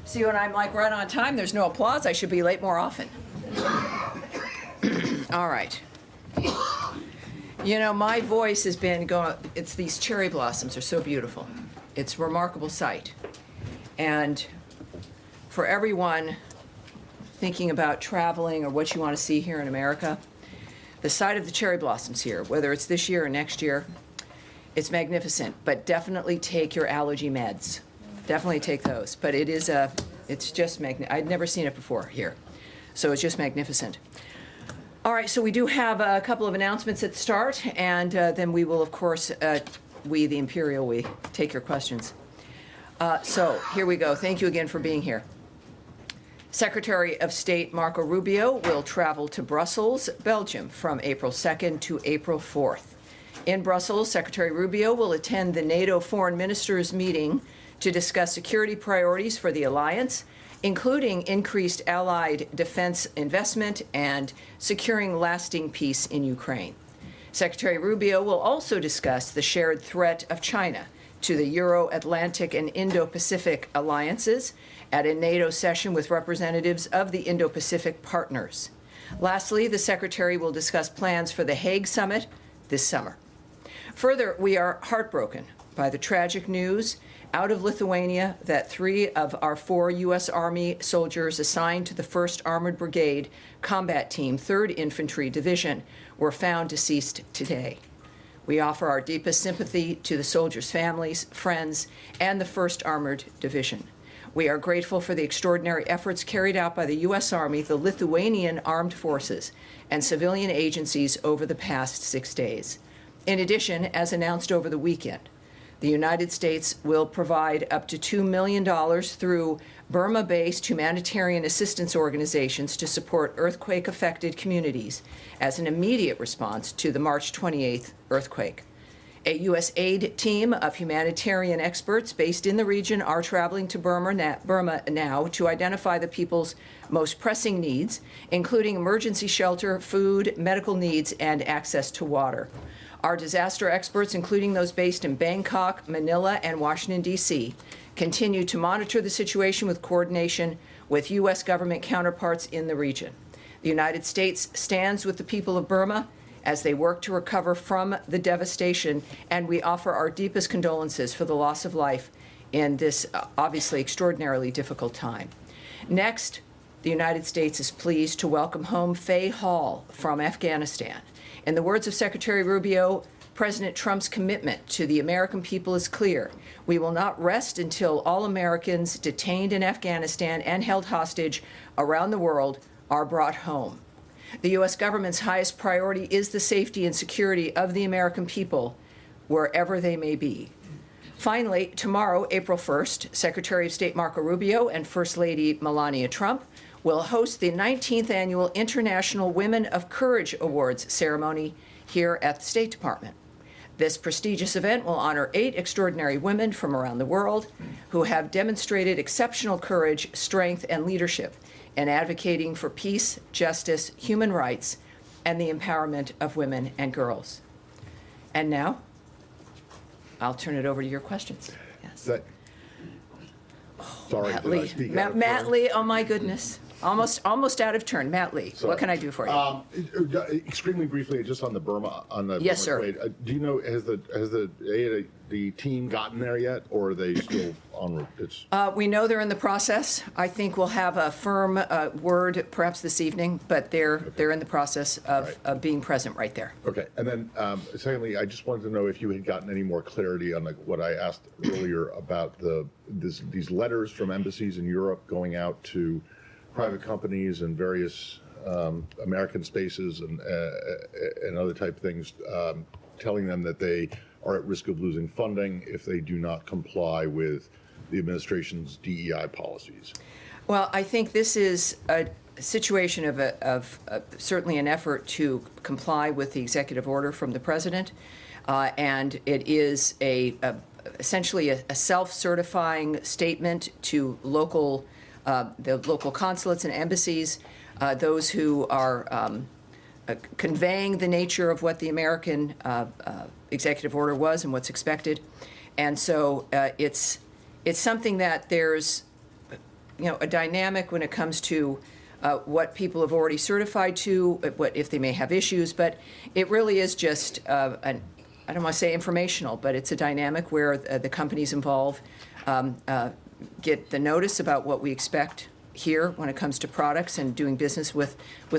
See, when I'm like right on time, there's no applause. I should be late more often. All right. You know, my voice has been going, it's these cherry blossoms are so beautiful. It's a remarkable sight. And for everyone thinking about traveling or what you want to see here in America, the sight of the cherry blossoms here, whether it's this year or next year, it's magnificent, but definitely take your allergy meds. Definitely take those. But it is it's just I'd never seen it before here. So it's just magnificent. All right, so we do have a couple of announcements at the start, and then we will, of course, we, the Imperial, we take your questions. So here we go. Thank you again for being here. Secretary of State Marco Rubio will travel to Brussels, Belgium, from April 2nd to April 4th. In Brussels, Secretary Rubio will attend the NATO Foreign Ministers meeting to discuss security priorities for the alliance, including increased allied defense investment and securing lasting peace in Ukraine. Secretary Rubio will also discuss the shared threat of China to the Euro-Atlantic and Indo-Pacific alliances at a NATO session with representatives of the Indo-Pacific partners. Lastly, the Secretary will discuss plans for the Hague Summit this summer. Further, we are heartbroken by the tragic news out of Lithuania that 3 of our 4 U.S. Army soldiers assigned to the 1st Armored Brigade Combat Team, 3rd Infantry Division, were found deceased today. We offer our deepest sympathy to the soldiers' families, friends, and the 1st Armored Division. We are grateful for the extraordinary efforts carried out by the U.S. Army, the Lithuanian Armed Forces, and civilian agencies over the past 6 days. In addition, as announced over the weekend, the United States will provide up to $2 million through Burma-based humanitarian assistance organizations to support earthquake-affected communities as an immediate response to the March 28th earthquake. A U.S. aid team of humanitarian experts based in the region are traveling to Burma now to identify the people's most pressing needs, including emergency shelter, food, medical needs, and access to water. Our disaster experts, including those based in Bangkok, Manila, and Washington, D.C., continue to monitor the situation with coordination with U.S. government counterparts in the region. The United States stands with the people of Burma as they work to recover from the devastation, and we offer our deepest condolences for the loss of life in this obviously extraordinarily difficult time. Next, the United States is pleased to welcome home Faye Hall from Afghanistan. In the words of Secretary Rubio, President Trump's commitment to the American people is clear. We will not rest until all Americans detained in Afghanistan and held hostage around the world are brought home. The U.S. government's highest priority is the safety and security of the American people, wherever they may be. Finally, tomorrow, April 1st, Secretary of State Marco Rubio and First Lady Melania Trump will host the 19th Annual International Women of Courage Awards ceremony here at the State Department. This prestigious event will honor 8 extraordinary women from around the world who have demonstrated exceptional courage, strength, and leadership in advocating for peace, justice, human rights, and the empowerment of women and girls. And now, I'll turn it over to your questions. Yes. Sorry, Matt did Lee. I speak out of Matt turn? Lee, oh my goodness. Almost out of turn. Matt Lee, Sorry. what can I do for you? Extremely briefly, just on the Burma, Yes, sir. trade. Do you know, has the team gotten there yet, or are they still en route? We know they're in the process. I think we'll have a firm word perhaps this evening, but they're in the process of being present right there. Okay, and then secondly, I just wanted to know if you had gotten any more clarity on what I asked earlier about these letters from embassies in Europe going out to private companies and various American spaces and other type things, telling them that they are at risk of losing funding if they do not comply with the administration's DEI policies. Well, I think this is a situation of certainly an effort to comply with the executive order from the president, and it is essentially a self-certifying statement to the local consulates and embassies, those who are conveying the nature of what the American executive order was and what's expected. And so it's something that there's a dynamic when it comes to what people have already certified to, what if they may have issues, but it really is just I don't want to say informational, but it's a dynamic where the companies involved get the notice about what we expect here when it comes to products and doing business with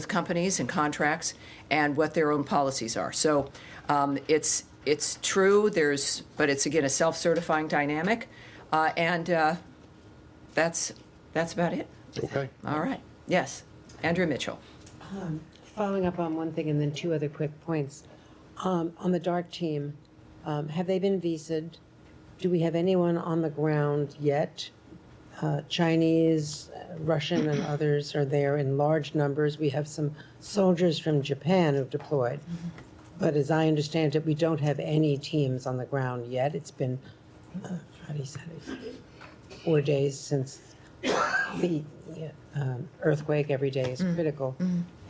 companies and contracts and what their own policies are. So it's true, but it's again a self-certifying dynamic, and that's about it. Okay. All right. Yes. Andrew Mitchell. Following up on one thing and then two other quick points. On the DART team, have they been visaed? Do we have anyone on the ground yet? Chinese, Russian, and others are there in large numbers. We have some soldiers from Japan who've deployed. But as I understand it, we don't have any teams on the ground yet. It's been, Friday, Saturday, 4 days since the earthquake. Every day is critical.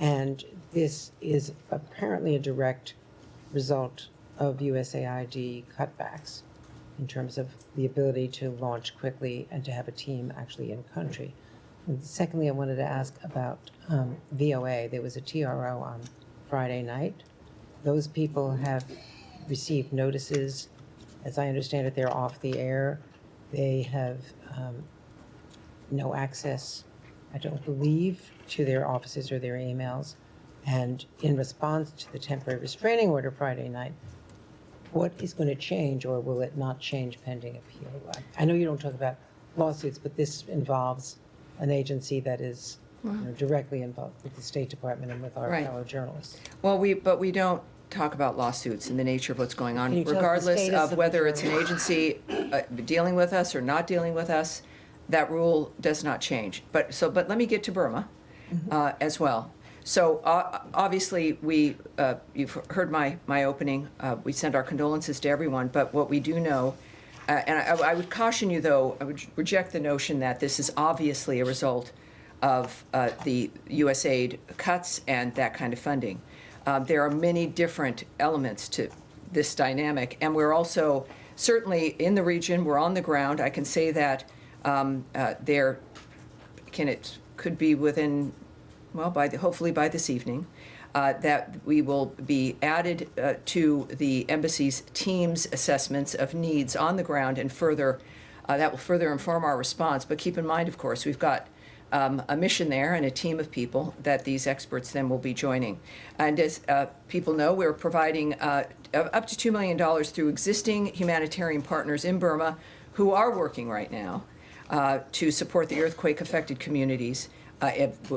And this is apparently a direct result of USAID cutbacks in terms of the ability to launch quickly and to have a team actually in country. And secondly, I wanted to ask about VOA. There was a TRO on Friday night. Those people have received notices. As I understand it, they're off the air. They have no access, I don't believe, to their offices or their emails. And in response to the temporary restraining order Friday night, what is going to change, or will it not change pending appeal? I know you don't talk about lawsuits, but this involves an agency that is directly involved with the State Department and with our Right. fellow journalists. Well, but we don't talk about lawsuits and the nature of what's going on, Can you tell us the regardless status of of whether the it's an agency dealing with us or not dealing with us. That rule does not change. But let me get to Burma as well. So obviously, you've heard my opening. We send our condolences to everyone. But what we do know, and I would caution you, though, I would reject the notion that this is obviously a result of the USAID cuts and that kind of funding. There are many different elements to this dynamic, and we're also certainly in the region. We're on the ground. I can say that it could be within, well, hopefully by this evening, that we will be added to the embassy's team's assessments of needs on the ground, and that will further inform our response. But keep in mind, of course, we've got a mission there and a team of people that these experts then will be joining. And as people know, we're providing up to $2 million through existing humanitarian partners in Burma who are working right now to support the earthquake-affected communities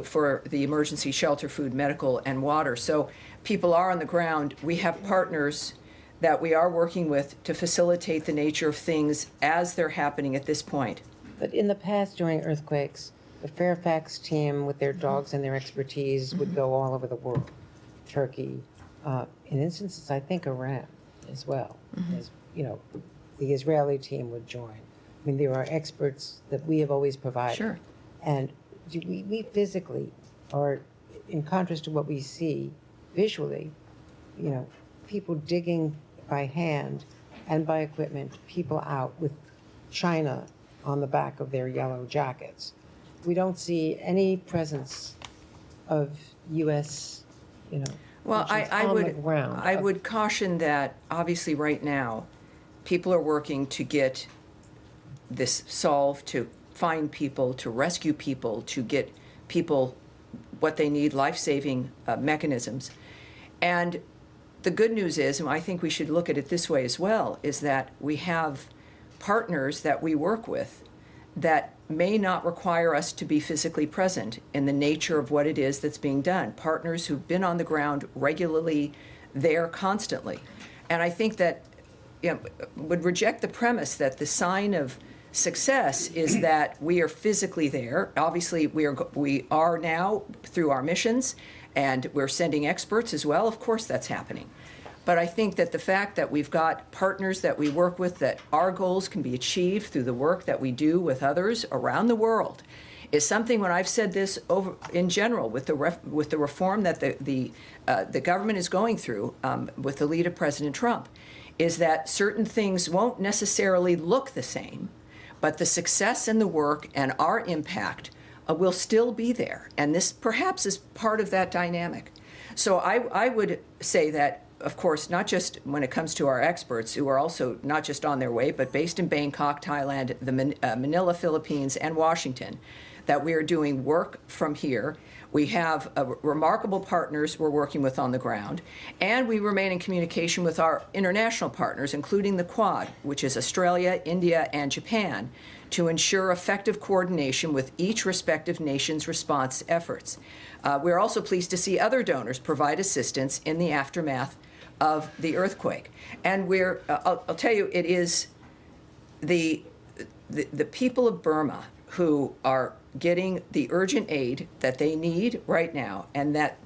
for the emergency shelter, food, medical, and water. So people are on the ground. We have partners that we are working with to facilitate the nature of things as they're happening at this point. But in the past, during earthquakes, the Fairfax team, with their dogs and their expertise, would go all over the world. Turkey, in instances, I think Iran as well. As, the Israeli team would join. I mean, there are experts that we have always provided. Sure. And we physically, or in contrast to what we see visually, people digging by hand and by equipment, people out with China on the back of their yellow jackets. We don't see any presence of U.S., Well, on the ground. I would caution that obviously right now, people are working to get this solved, to find people, to rescue people, to get people what they need, life-saving mechanisms. And the good news is, and I think we should look at it this way as well, is that we have partners that we work with that may not require us to be physically present in the nature of what it is that's being done. Partners who've been on the ground regularly, there constantly. And I think that would reject the premise that the sign of success is that we are physically there. Obviously, we are now through our missions, and we're sending experts as well. Of course, that's happening. But I think that the fact that we've got partners that we work with, that our goals can be achieved through the work that we do with others around the world, is something. When I've said this over in general with the reform that the government is going through with the lead of President Trump, is that certain things won't necessarily look the same, But the success and the work and our impact will still be there. And this perhaps is part of that dynamic. So I would say that, of course, not just when it comes to our experts, who are also not just on their way, but based in Bangkok, Thailand, the Manila, Philippines, and Washington, that we are doing work from here. We have remarkable partners we're working with on the ground, and we remain in communication with our international partners, including the Quad, which is Australia, India, and Japan, to ensure effective coordination with each respective nation's response efforts. We're also pleased to see other donors provide assistance in the aftermath of the earthquake. And I'll tell you, it is the people of Burma who are getting the urgent aid that they need right now, and that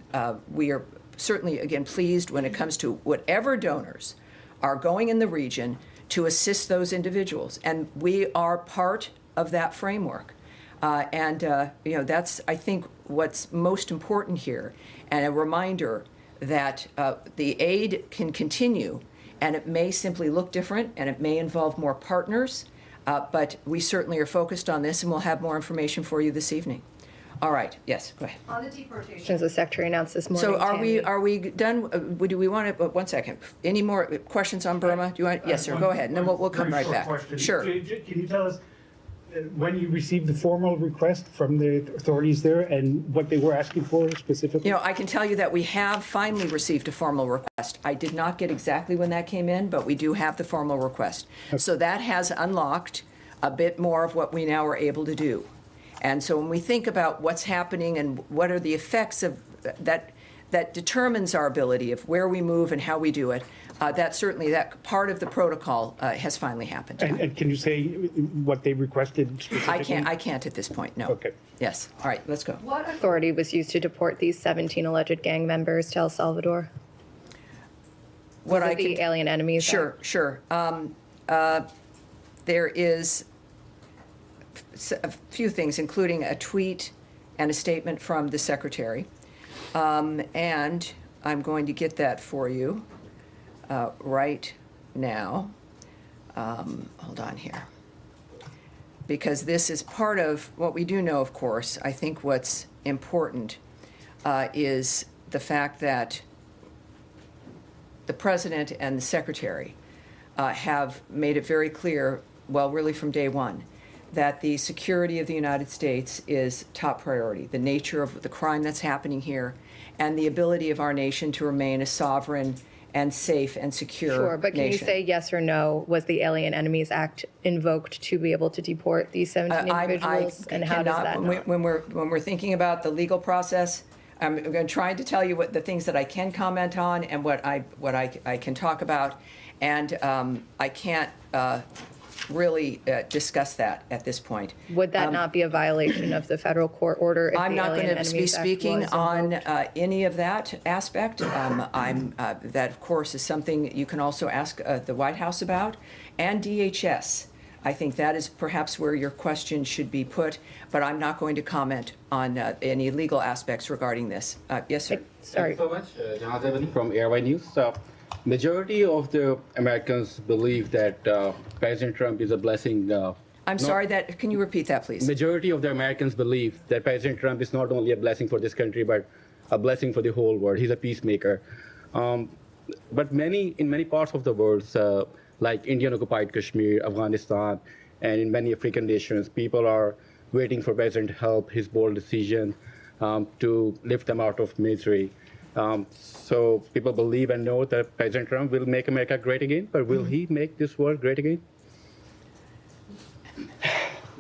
we are certainly, again, pleased when it comes to whatever donors are going in the region to assist those individuals. And we are part of that framework. That's, I think, what's most important here, and a reminder that the aid can continue, and it may simply look different, and it may involve more partners, but we certainly are focused on this, and we'll have more information for you this evening. All right. Yes. Go ahead. On the deportations, the Secretary announced this morning. So Tammy, are we done? Do we want to? 1 second. Any more questions on Burma? Do you want? Yes, sir. Go ahead, and then we'll come right back. Question. Sure. Can you tell us when you received the formal request from the authorities there and what they were asking for specifically? You know, I can tell you that we have finally received a formal request. I did not get exactly when that came in, but we do have the formal request. So that has unlocked a bit more of what we now are able to do. And so when we think about what's happening and what are the effects of that determines our ability of where we move and how we do it, that part of the protocol has finally happened. And can you say what they requested specifically? I can't at this point, no. Okay. Yes. All right, let's go. what authority was used to deport these 17 alleged gang members to El Salvador? What Was I it the can- Alien Enemies Sure, Act? sure. There is a few things, including a tweet and a statement from the Secretary. And I'm going to get that for you right now. Hold on here. Because this is part of what we do know, of course. I think what's important is the fact that the President and the Secretary have made it very clear, well, really from day one, that the security of the United States is top priority, the nature of the crime that's happening here, and the ability of our nation to remain a sovereign and safe and secure Sure, but can you nation. say yes or no? Was the Alien Enemies Act invoked to be able to deport these 17 individuals? And how does that not? When we're thinking about the legal process, I'm going to try to tell you what the things that I can comment on and what I can talk about, and I can't really discuss that at this point. Would that not be a violation of the federal court order if I'm the not Alien going to be Enemies Act speaking was on invoked? any of that aspect. That, of course, is something you can also ask the White House about, and DHS. I think that is perhaps where your question should be put, but I'm not going to comment on any legal aspects regarding this. Yes, sir. Sorry. Thank you so much. Jonathan from Airway News. Majority of the Americans believe that President Trump is a blessing. I'm sorry, can you repeat that, please? Majority of the Americans believe that President Trump is not only a blessing for this country, but a blessing for the whole world. He's a peacemaker. But in many parts of the world, like Indian-occupied Kashmir, Afghanistan, and in many African nations, people are waiting for President to help his bold decision to lift them out of misery. So people believe and know that President Trump will make America great again, but will he make this world great again?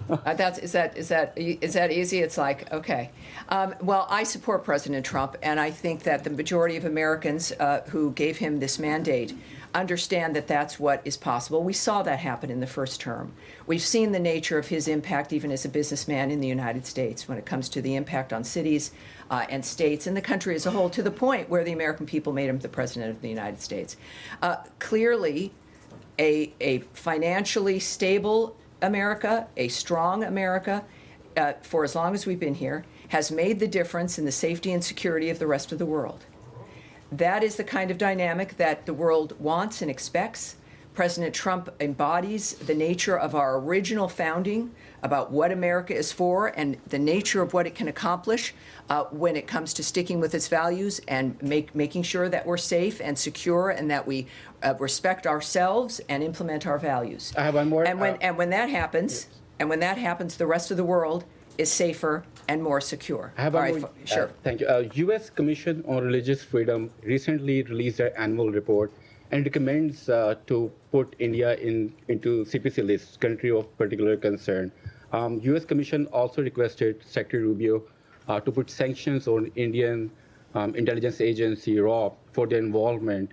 Is that easy? It's like, okay. Well, I support President Trump, and I think that the majority of Americans who gave him this mandate understand that that's what is possible. We saw that happen in the first term. We've seen the nature of his impact even as a businessman in the United States when it comes to the impact on cities and states and the country as a whole, to the point where the American people made him the president of the United States. Clearly, a financially stable America, a strong America, for as long as we've been here, has made the difference in the safety and security of the rest of the world. That is the kind of dynamic that the world wants and expects, President Trump embodies the nature of our original founding about what America is for and the nature of what it can accomplish when it comes to sticking with its values and making sure that we're safe and secure and that we respect ourselves and implement our values. I have one more. And when that happens, the rest of the world is safer and more secure. I have All one right, more. sure. Thank you. U.S. Commission on Religious Freedom recently released their annual report and recommends to put India into CPC list, country of particular concern. U.S. Commission also requested Secretary Rubio to put sanctions on Indian intelligence agency, RAW, for their involvement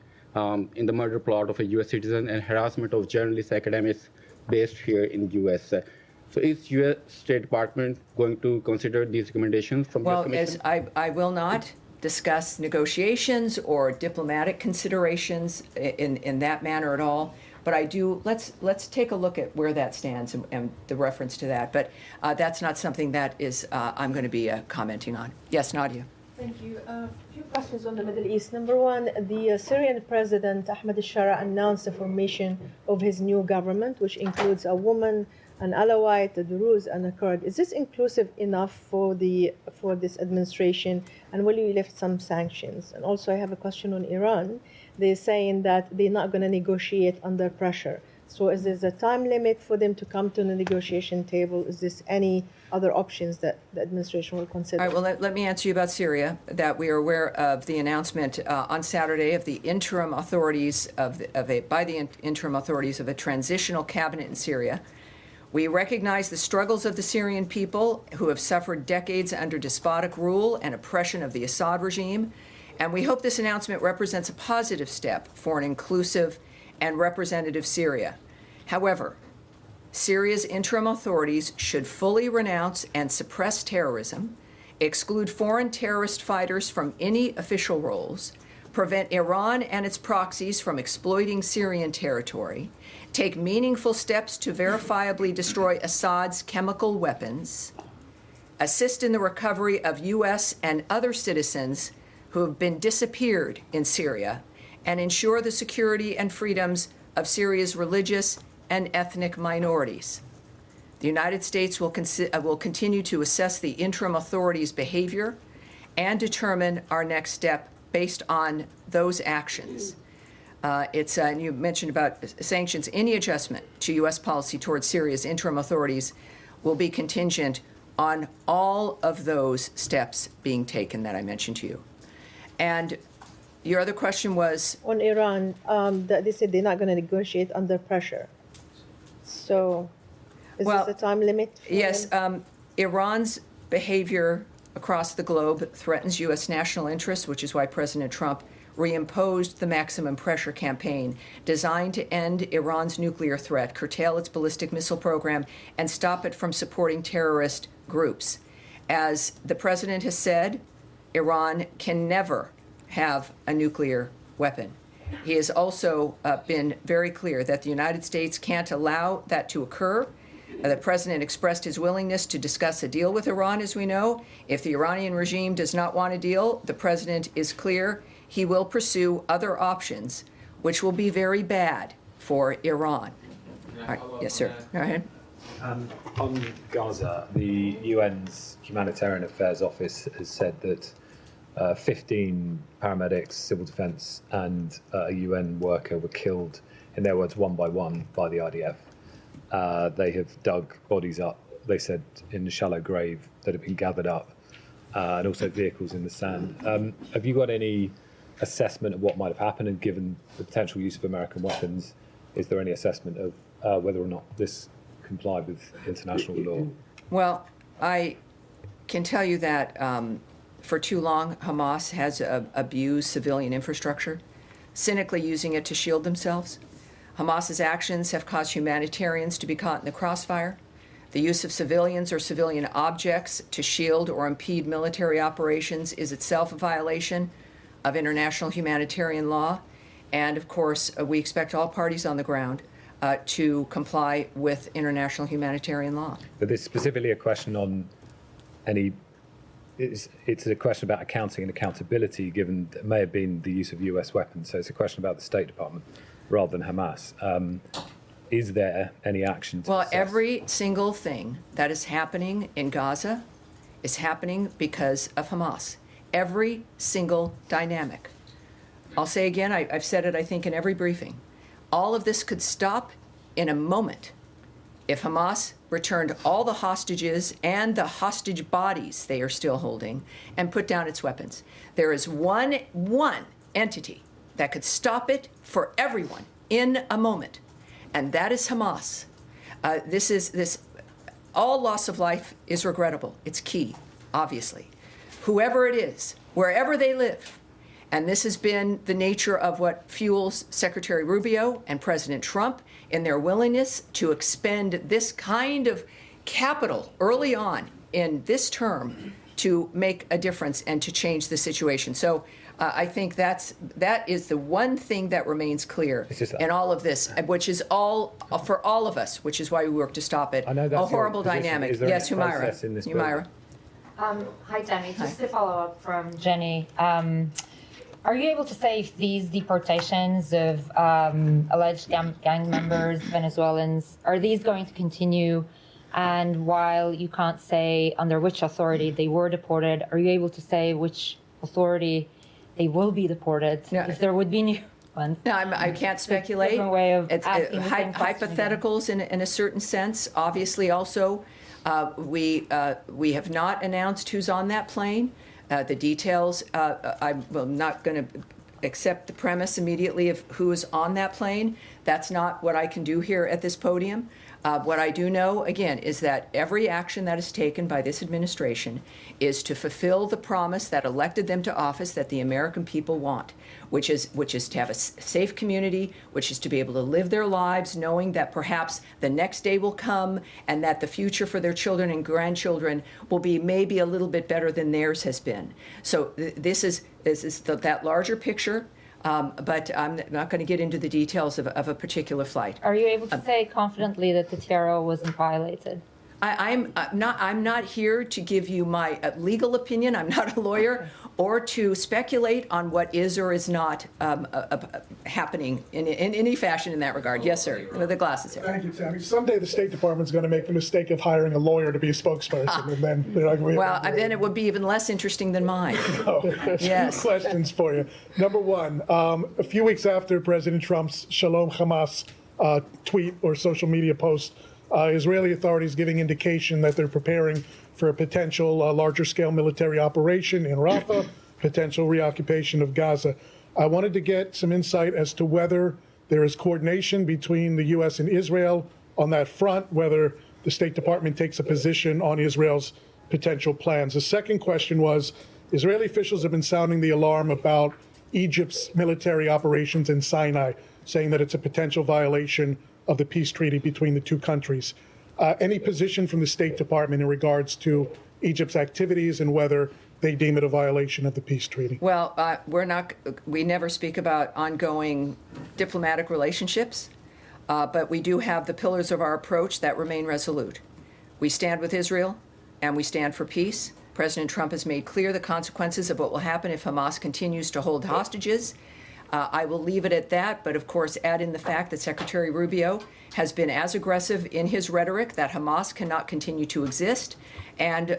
in the murder plot of a U.S. citizen and harassment of journalists, academics based here in the U.S. So is U.S. State Department going to consider these recommendations from the Well, Commission? as I will not discuss negotiations or diplomatic considerations in that manner at all, but I do, let's take a look at where that stands and the reference to that. But that's not something that is I'm going to be commenting on. Yes, Nadia. Thank you. A few questions on the Middle East. Number one, the Syrian President Ahmed al-Shara announced the formation of his new government, which includes a woman, an Alawite, a Druze, and a Kurd. Is this inclusive enough for this administration? And will you lift some sanctions? And also, I have a question on Iran. They're saying that they're not going to negotiate under pressure. So is there a time limit for them to come to the negotiation table? Is this any other options that the administration will consider? All right, well, let me answer you about Syria, that we are aware of the announcement on Saturday of the interim authorities by the interim authorities of a transitional cabinet in Syria. We recognize the struggles of the Syrian people who have suffered decades under despotic rule and oppression of the Assad regime, and we hope this announcement represents a positive step for an inclusive and representative Syria. However, Syria's interim authorities should fully renounce and suppress terrorism, exclude foreign terrorist fighters from any official roles, prevent Iran and its proxies from exploiting Syrian territory, take meaningful steps to verifiably destroy Assad's chemical weapons, assist in the recovery of U.S. and other citizens who have been disappeared in Syria, and ensure the security and freedoms of Syria's religious and ethnic minorities. The United States will continue to assess the interim authorities' behavior and determine our next step based on those actions. And you mentioned about sanctions. Any adjustment to U.S. policy towards Syria's interim authorities will be contingent on all of those steps being taken that I mentioned to you. And your other question was? On Iran, they said they're not going to negotiate under pressure. So is this a time limit? Yes. Iran's behavior across the globe threatens U.S. national interests, which is why President Trump reimposed the maximum pressure campaign designed to end Iran's nuclear threat, curtail its ballistic missile program, and stop it from supporting terrorist groups. As the president has said, Iran can never have a nuclear weapon. He has also been very clear that the United States can't allow that to occur. The president expressed his willingness to discuss a deal with Iran, as we know. If the Iranian regime does not want a deal, the president is clear he will pursue other options, which will be very bad for Iran. All right. Yes, sir. Go ahead. On Gaza, the UN's Humanitarian Affairs Office has said that 15 paramedics, civil defense, and a UN worker were killed, in their words, one by one by the IDF. They have dug bodies up, they said, in a shallow grave that have been gathered up, and also vehicles in the sand. Have you got any assessment of what might have happened, and given the potential use of American weapons, is there any assessment of whether or not this complied with international law? Well, I can tell you that for too long, Hamas has abused civilian infrastructure, cynically using it to shield themselves. Hamas's actions have caused humanitarians to be caught in the crossfire. The use of civilians or civilian objects to shield or impede military operations is itself a violation of international humanitarian law. And of course, we expect all parties on the ground to comply with international humanitarian law. But there's specifically a question on any, it's a question about accounting and accountability, given that it may have been the use of US weapons. So it's a question about the State Department. rather than Hamas. Is there any action to Well, assess? every single thing that is happening in Gaza is happening because of Hamas. Every single dynamic. I'll say again, I've said it, I think, in every briefing. All of this could stop in a moment if Hamas returned all the hostages and the hostage bodies they are still holding and put down its weapons. There is one entity that could stop it for everyone in a moment, and that is Hamas. All loss of life is regrettable. It's key, obviously. Whoever it is, wherever they live, and this has been the nature of what fuels Secretary Rubio and President Trump in their willingness to expend this kind of capital early on in this term to make a difference and to change the situation. So I think that is the one thing that remains clear in all of this, which is all for all of us, which is why we work to stop it. I know that's a horrible your position. dynamic. Is there Yes, any Humaira. process in this Humaira. Hi, Tammy. Just to follow up from Jenny, are you able to say if these deportations of alleged gang members, Venezuelans, are these going to continue? And while you can't say under which authority they were deported, are you able to say which authority they will be deported? No. If there would be new ones. No, I can't speculate. different way of It's asking the same question hypotheticals in a certain sense. Obviously, also, we have not announced who's on that plane. The details, I'm not going to accept the premise immediately of who is on that plane. That's not what I can do here at this podium. What I do know, again, is that every action that is taken by this administration is to fulfill the promise that elected them to office that the American people want, which is to have a safe community, which is to be able to live their lives knowing that perhaps the next day will come and that the future for their children and grandchildren will be maybe a little bit better than theirs has been. So this is that larger picture. But I'm not going to get into the details of a particular flight. Are you able to say confidently that the TRO wasn't violated? I'm not here to give you my legal opinion. I'm not a lawyer, or to speculate on what is or is not happening in any fashion in that regard. Yes, sir. The glasses here. Thank you, Tammy. Someday the State Department's going to make the mistake of hiring a lawyer to be a spokesperson, and then they're not going to be Well, then it would be even less interesting than mine. Yes. Two questions for you. Number one, a few weeks after President Trump's Shalom Hamas tweet or social media post, Israeli authorities giving indication that they're preparing for a potential larger-scale military operation in Rafah, potential reoccupation of Gaza. I wanted to get some insight as to whether there is coordination between the U.S. and Israel on that front, whether the State Department takes a position on Israel's potential plans. The second question was, Israeli officials have been sounding the alarm about Egypt's military operations in Sinai, saying that it's a potential violation of the peace treaty between the two countries. Any position from the State Department in regards to Egypt's activities and whether they deem it a violation of the peace treaty? Well, we never speak about ongoing diplomatic relationships, but we do have the pillars of our approach that remain resolute. We stand with Israel, and we stand for peace. President Trump has made clear the consequences of what will happen if Hamas continues to hold hostages. I will leave it at that, but of course add in the fact that Secretary Rubio has been as aggressive in his rhetoric that Hamas cannot continue to exist, and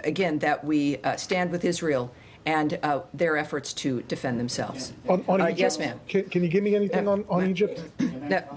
again, that we stand with Israel and their efforts to defend themselves. On Egypt? Yes, ma'am. Can you give me anything on Egypt?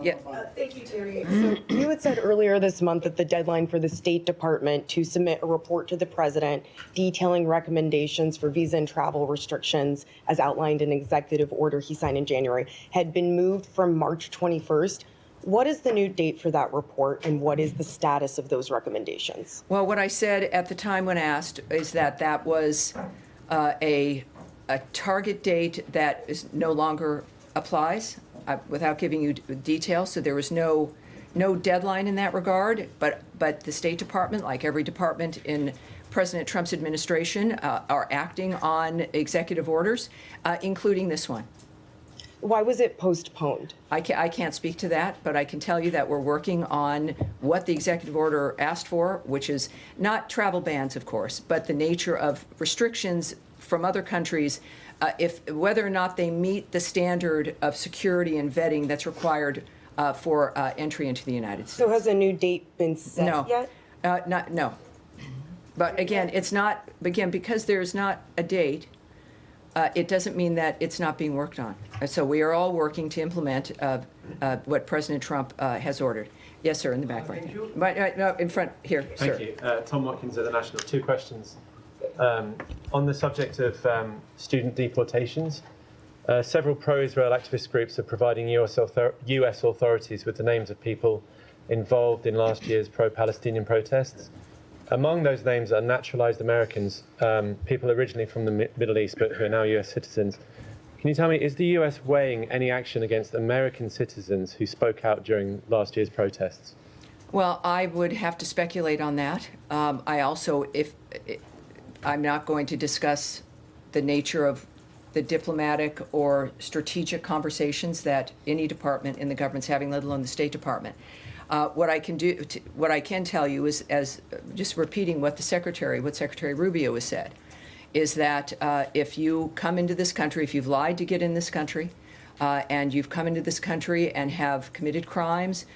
Yeah. Thank you, Terry. So you had said earlier this month that the deadline for the State Department to submit a report to the president detailing recommendations for visa and travel restrictions, as outlined in an executive order he signed in January, had been moved from March 21st. What is the new date for that report, and what is the status of those recommendations? Well, what I said at the time when asked is that was a target date that is no longer applies, without giving you details. So there was no deadline in that regard. But the State Department, like every department in President Trump's administration, are acting on executive orders, including this one. Why was it postponed? I can't speak to that, but I can tell you that we're working on what the executive order asked for, which is not travel bans, of course, but the nature of restrictions from other countries, whether or not they meet the standard of security and vetting that's required for entry into the United States. So has a new date been set No. yet? No. But again, it's not, again, because there's not a date, it doesn't mean that it's not being worked on. So we are all working to implement what President Trump has ordered. Yes, sir, in the back right Thank there. you. Right, no, in front, here, sir. Thank you. Tom Watkins at The National. 2 questions. On the subject of student deportations, several pro-Israel activist groups are providing US authorities with the names of people involved in last year's pro-Palestinian protests. Among those names are naturalized Americans, people originally from the Middle East but who are now US citizens. Can you tell me, is the US weighing any action against American citizens who spoke out during last year's protests? Well, I would have to speculate on that. I also, I'm not going to discuss the nature of the diplomatic or strategic conversations that any department in the government's having, let alone the State Department. What I can tell you is, as just repeating what Secretary Rubio has said, is that if you come into this country, if you've lied to get in this country, and you've come into this country and have committed crimes,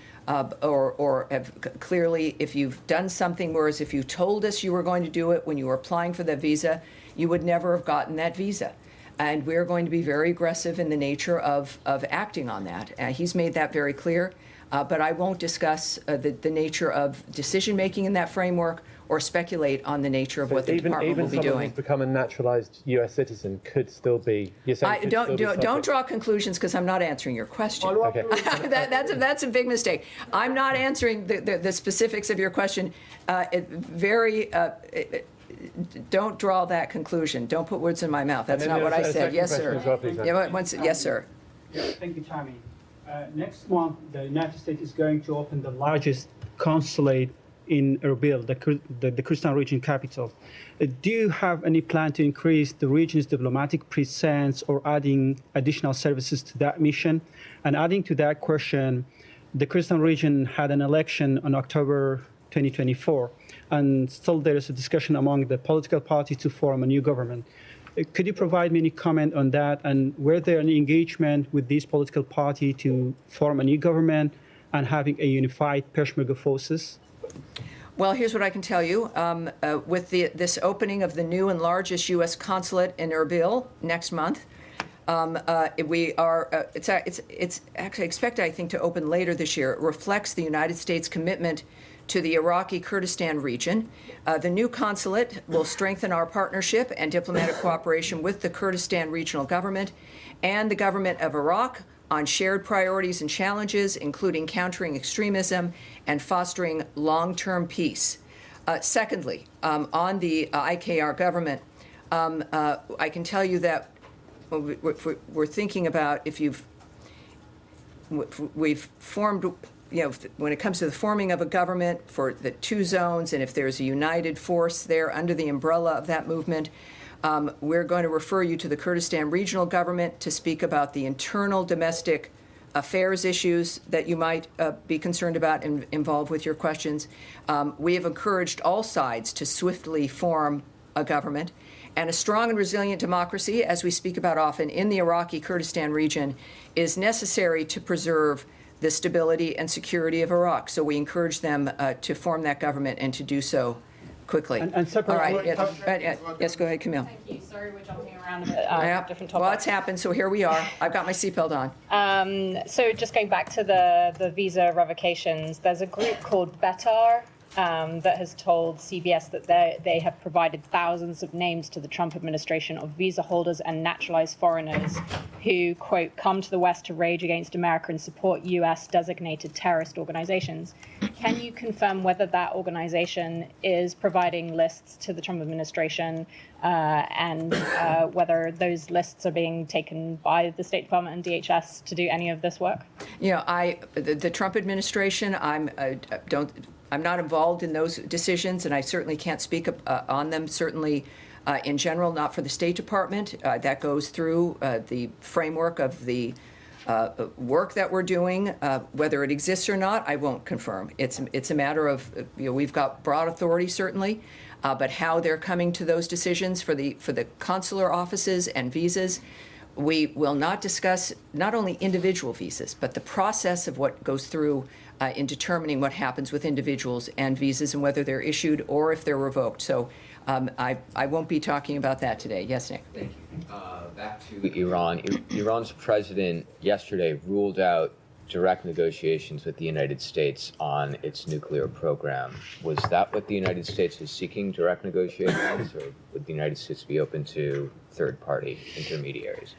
or have clearly, if you've done something, whereas if you told us you were going to do it when you were applying for that visa, you would never have gotten that visa. And we're going to be very aggressive in the nature of acting on that. He's made that very clear. But I won't discuss the nature of decision-making in that framework or speculate on the nature of what the department will be Even someone doing. who's become a naturalized US citizen could still be. You're saying Don't draw conclusions, because I'm not answering your question. Okay. That's a big mistake. I'm not answering the specifics of your question. Don't draw that conclusion. Don't put words in my mouth. That's not what I said. Yes, sir. Yes, sir. Yeah, thank you, Tammy. Next month, the United States is going to open the largest consulate in Erbil, the Kurdistan region capital. Do you have any plan to increase the region's diplomatic presence or adding additional services to that mission? And adding to that question, the Kurdistan region had an election on October 2024, and still there is a discussion among the political parties to form a new government. Could you provide me any comment on that? And were there any engagement with this political party to form a new government and having a unified Peshmerga forces? Well, here's what I can tell you. With this opening of the new and largest U.S. consulate in Erbil next month, we are. It's actually expected, I think, to open later this year. It reflects the United States' commitment to the Iraqi Kurdistan region. The new consulate will strengthen our partnership and diplomatic cooperation with the Kurdistan regional government and the government of Iraq on shared priorities and challenges, including countering extremism and fostering long-term peace. Secondly, on the IKR government, I can tell you that we're thinking about we've formed, when it comes to the forming of a government for the 2 zones, and if there's a united force there under the umbrella of that movement, we're going to refer you to the Kurdistan regional government to speak about the internal domestic affairs issues that you might be concerned about and involved with your questions. We have encouraged all sides to swiftly form a government. And a strong and resilient democracy, as we speak about often, in the Iraqi Kurdistan region is necessary to preserve the stability and security of Iraq. So we encourage them to form that government and to do so quickly. And separate. All right. Yes, go ahead, Camille. Thank you. Sorry, we're jumping around a bit. Different topics. Well, it's happened, so here we are. I've got my seatbelt on. So just going back to the visa revocations, there's a group called Betar that has told CBS that they have provided thousands of names to the Trump administration of visa holders and naturalized foreigners who, quote, come to the West to rage against America and support U.S. designated terrorist organizations. Can you confirm whether that organization is providing lists to the Trump administration and whether those lists are being taken by the State Department and DHS to do any of this work? The Trump administration, I'm not involved in those decisions, and I certainly can't speak on them, certainly in general, not for the State Department. That goes through the framework of the work that we're doing. Whether it exists or not, I won't confirm. It's a matter of, we've got broad authority, certainly, But how they're coming to those decisions for the consular offices and visas, we will not discuss not only individual visas, but the process of what goes through in determining what happens with individuals and visas and whether they're issued or if they're revoked. So I won't be talking about that today. Yes, Nick? Thank you. Back to Iran. Iran's president yesterday ruled out direct negotiations with the United States on its nuclear program. Was that what the United States is seeking, direct negotiations, or would the United States be open to third-party intermediaries?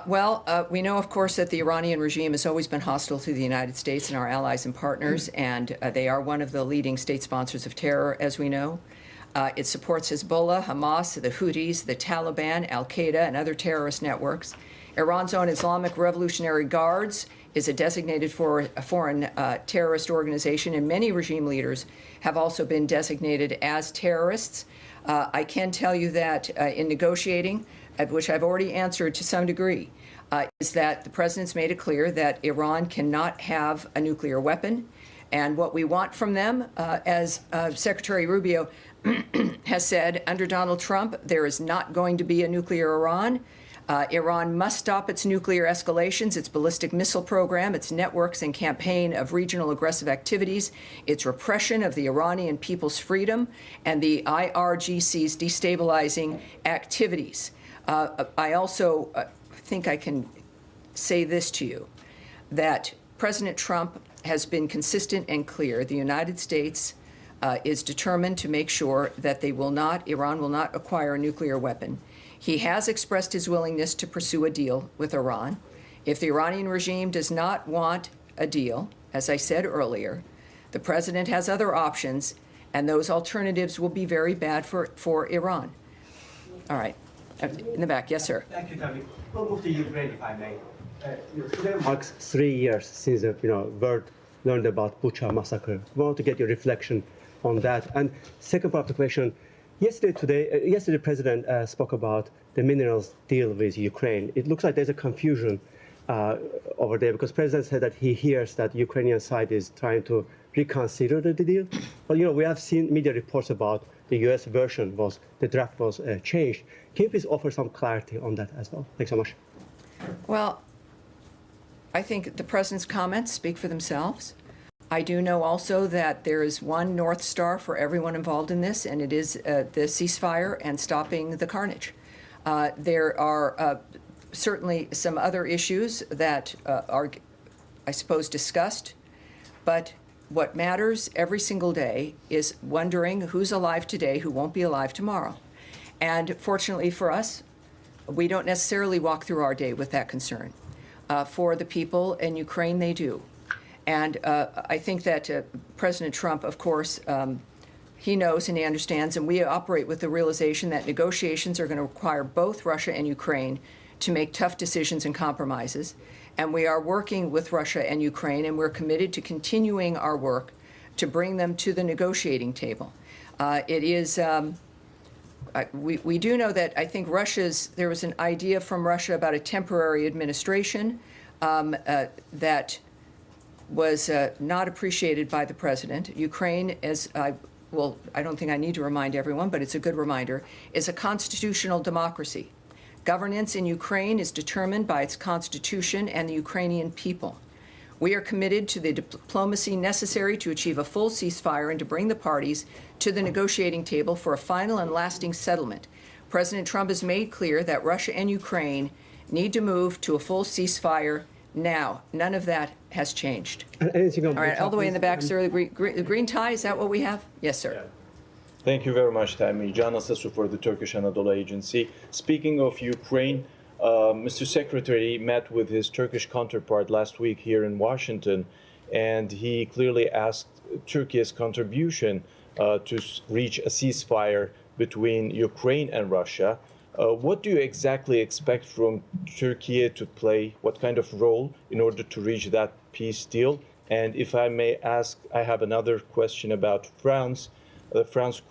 We know, of course, that the Iranian regime has always been hostile to the United States and our allies and partners, and they are one of the leading state sponsors of terror, as we know. It supports Hezbollah, Hamas, the Houthis, the Taliban, al-Qaeda, and other terrorist networks. Iran's own Islamic Revolutionary Guards is a designated foreign terrorist organization, and many regime leaders have also been designated as terrorists. I can tell you that in negotiating, which I've already answered to some degree, is that the president's made it clear that Iran cannot have a nuclear weapon. And what we want from them, as Secretary Rubio has said, under Donald Trump, there is not going to be a nuclear Iran. Iran must stop its nuclear escalations, its ballistic missile program, its networks and campaign of regional aggressive activities, its repression of the Iranian people's freedom, and the IRGC's destabilizing activities. I also think I can say this to you, that President Trump has been consistent and clear. The United States is determined to make sure that Iran will not acquire a nuclear weapon. He has expressed his willingness to pursue a deal with Iran. If the Iranian regime does not want a deal, as I said earlier, the president has other options, and those alternatives will be very bad for Iran. All right. In the back. Yes, sir. Thank you, Tammy. We'll move to Ukraine, if I may. Today marks 3 years since the world learned about Bucha massacre. We want to get your reflection on that. And second part of the question, yesterday President spoke about the minerals deal with Ukraine. It looks like there's a confusion over there because President said that he hears that Ukrainian side is trying to reconsider the deal. But we have seen media reports about the U.S. version the draft was changed. Can you please offer some clarity on that as well? Thanks so much. Well, I think the president's comments speak for themselves. I do know also that there is one North Star for everyone involved in this, and it is the ceasefire and stopping the carnage. There are certainly some other issues that are, I suppose, discussed, but what matters every single day is wondering who's alive today, who won't be alive tomorrow. And fortunately for us, we don't necessarily walk through our day with that concern. For the people in Ukraine, they do. And I think that President Trump, of course, he knows and he understands, and we operate with the realization that negotiations are going to require both Russia and Ukraine to make tough decisions and compromises. And we are working with Russia and Ukraine, and we're committed to continuing our work to bring them to the negotiating table. We do know that I think there was an idea from Russia about a temporary administration that was not appreciated by the president. Ukraine, I don't think I need to remind everyone, but it's a good reminder, is a constitutional democracy. Governance in Ukraine is determined by its constitution and the Ukrainian people. We are committed to the diplomacy necessary to achieve a full ceasefire and to bring the parties to the negotiating table for a final and lasting settlement. President Trump has made clear that Russia and Ukraine need to move to a full ceasefire now. None of that has changed. All right, all the way in the back, sir. The green tie, is that what we have? Yes, sir. Yeah. Thank you very much, Tammy. Can Asasu for the Turkish Anadolu Agency. Speaking of Ukraine, Mr. Secretary met with his Turkish counterpart last week here in Washington, and he clearly asked Turkey's contribution to reach a ceasefire between Ukraine and Russia. What do you exactly expect from Turkey to play? What kind of role in order to reach that peace deal? And if I may ask, I have another question about France. The French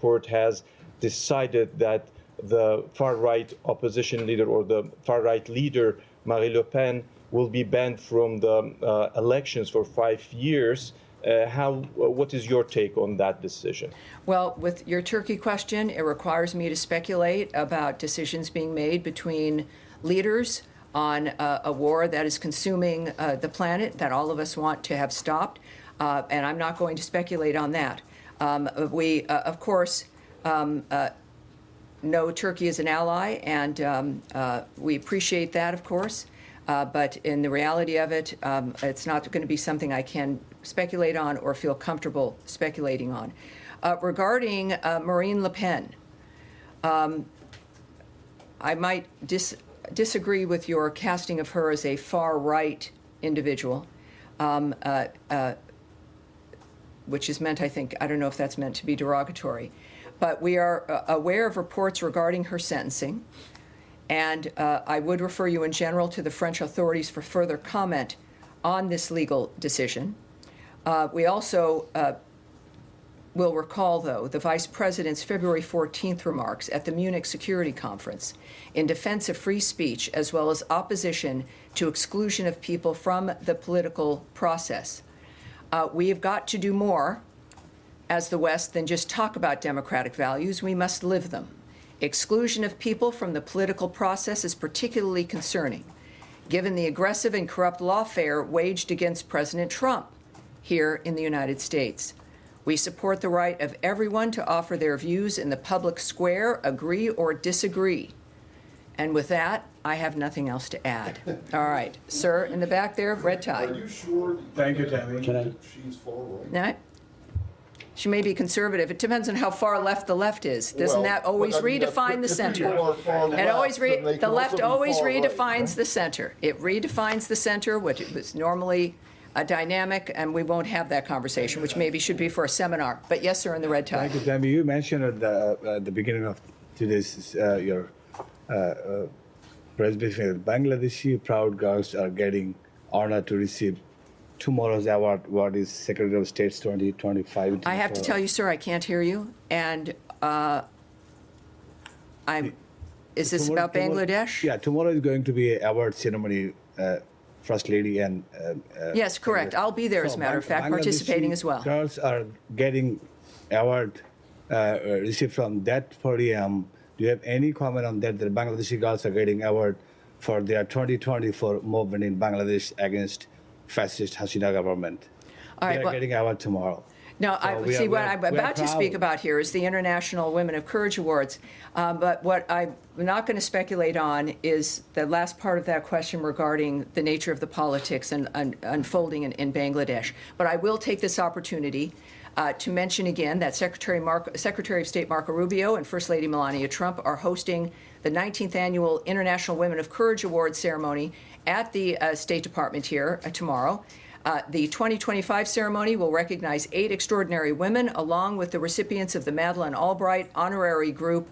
court has decided that the far-right opposition leader or the far-right leader, Marine Le Pen, will be banned from the elections for 5 years. What is your take on that decision? Well, with your Turkey question, it requires me to speculate about decisions being made between leaders on a war that is consuming the planet that all of us want to have stopped, and I'm not going to speculate on that. We, of course, know Turkey is an ally, and we appreciate that, of course. But in the reality of it, it's not going to be something I can speculate on or feel comfortable speculating on. Regarding Marine Le Pen, I might disagree with your casting of her as a far-right individual, which is meant, I think, I don't know if that's meant to be derogatory. But we are aware of reports regarding her sentencing. And I would refer you in general to the French authorities for further comment on this legal decision. We also will recall, though, the Vice President's February 14th remarks at the Munich Security Conference in defense of free speech, as well as opposition to exclusion of people from the political process. We have got to do more as the West than just talk about democratic values. We must live them. Exclusion of people from the political process is particularly concerning, given the aggressive and corrupt lawfare waged against President Trump here in the United States. We support the right of everyone to offer their views in the public square, agree or disagree. And with that, I have nothing else to add. All right, sir, in the back there, red tie. Are you sure? Thank you, Tammy. She's far right. No? She may be conservative. It depends on how far left the left is. Doesn't that always redefine the center? The left always redefines the center. It redefines the center, which was normally a dynamic, and we won't have that conversation, which maybe should be for a seminar. But yes, sir, in the red tie. Thank you, Tammy. You mentioned at the beginning of today's your press briefing that Bangladeshi proud girls are getting honored to receive tomorrow's award. What is Secretary of State's 2025? I have to tell you, sir, I can't hear you. And is this about Bangladesh? Yeah, tomorrow is going to be an award ceremony, First Lady and... yes, correct. I'll be there, as a matter of fact, participating as well. Girls are getting award received from that podium. Do you have any comment on that? The Bangladeshi girls are getting award for their 2024 movement in Bangladesh against fascist Hasina government. All right, they are getting award tomorrow. No, what I'm about to speak about here is the International Women of Courage Awards. But what I'm not going to speculate on is the last part of that question regarding the nature of the politics and unfolding in Bangladesh. But I will take this opportunity to mention again that Secretary of State Marco Rubio and First Lady Melania Trump are hosting the 19th Annual International Women of Courage Awards ceremony at the State Department here tomorrow. The 2025 ceremony will recognize 8 extraordinary women, along with the recipients of the Madeleine Albright Honorary Group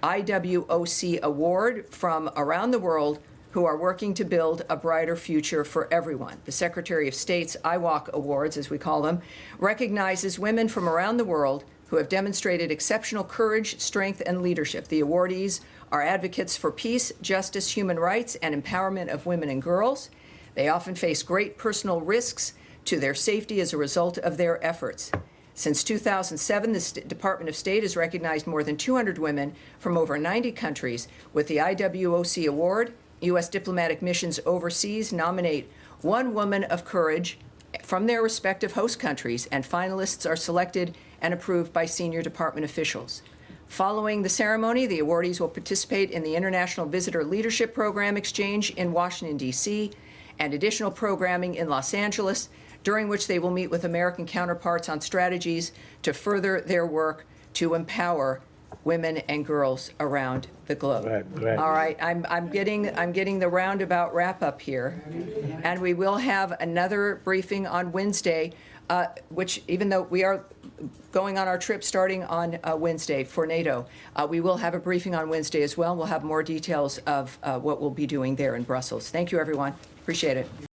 IWOC Award from around the world who are working to build a brighter future for everyone. The Secretary of State's IWOC Awards, as we call them, recognizes women from around the world who have demonstrated exceptional courage, strength, and leadership. The awardees are advocates for peace, justice, human rights, and empowerment of women and girls. They often face great personal risks to their safety as a result of their efforts. Since 2007, the Department of State has recognized more than 200 women from over 90 countries with the IWOC Award. U.S. diplomatic missions overseas nominate one woman of courage from their respective host countries, and finalists are selected and approved by senior department officials. Following the ceremony, the awardees will participate in the International Visitor Leadership Program Exchange in Washington, D.C., and additional programming in Los Angeles, during which they will meet with American counterparts on strategies to further their work to empower women and girls around the globe. Right. All right, I'm getting the roundabout wrap up here, and we will have another briefing on Wednesday, which, even though we are going on our trip starting on Wednesday for NATO, we will have a briefing on Wednesday as well. We'll have more details of what we'll be doing there in Brussels. Thank you, everyone. Appreciate it.